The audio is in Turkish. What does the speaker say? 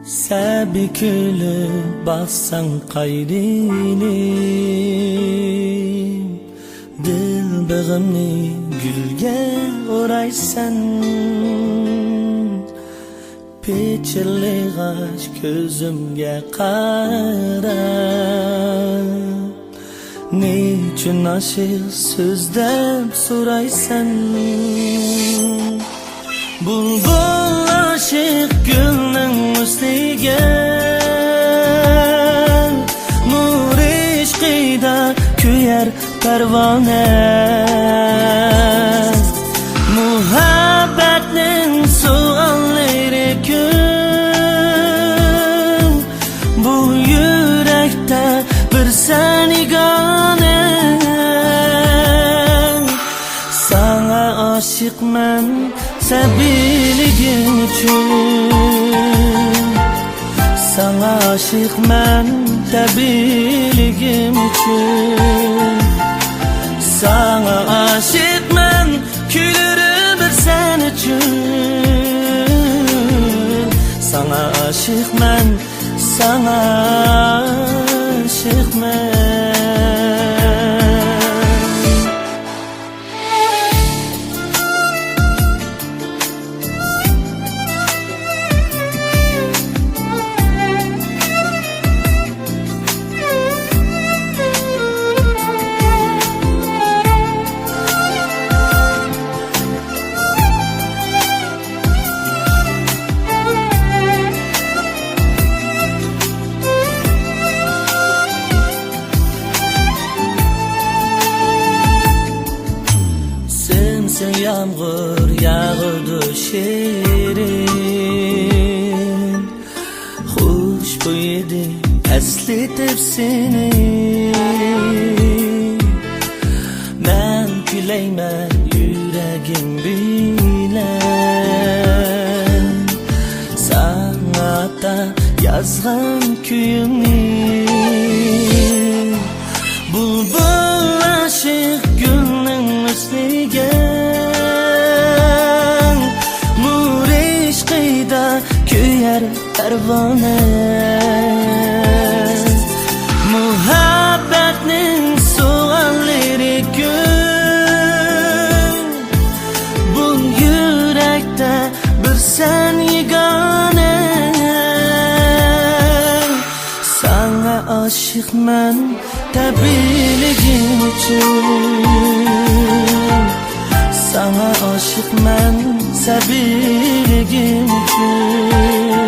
Səbi külüb bassan qayrinim, dilbağımni gülge oraysan. Peçirli g'ash ko'zimga qarab, nechun oshiq so'zlab so'raysan. Bulbul aşık gülning ustiga, nur ishqida kuyar parvona. Muhabbatning suollari ko'p, bu yurakda bir sen yagona. Sana aşıkman sabiligim üçün, sana aşıkman tabiligim üçün. Sana aşıkman külürüm bir sen üçün. Sana aşıkman, sana aşıkman. Yağmur yağdı şirin, Xuşbu yedi əsletib seni. Mən güleymən yüreğim bilen, sana da yazğan küyümni. Bulbul aşık gülning üstüge, kuyar parvona. Muhabbatning suollari ko'p, bu yurakda bir sen yagona. Sana aşıkman tabiligim üçün, sana aşıkman sabiligim üçün.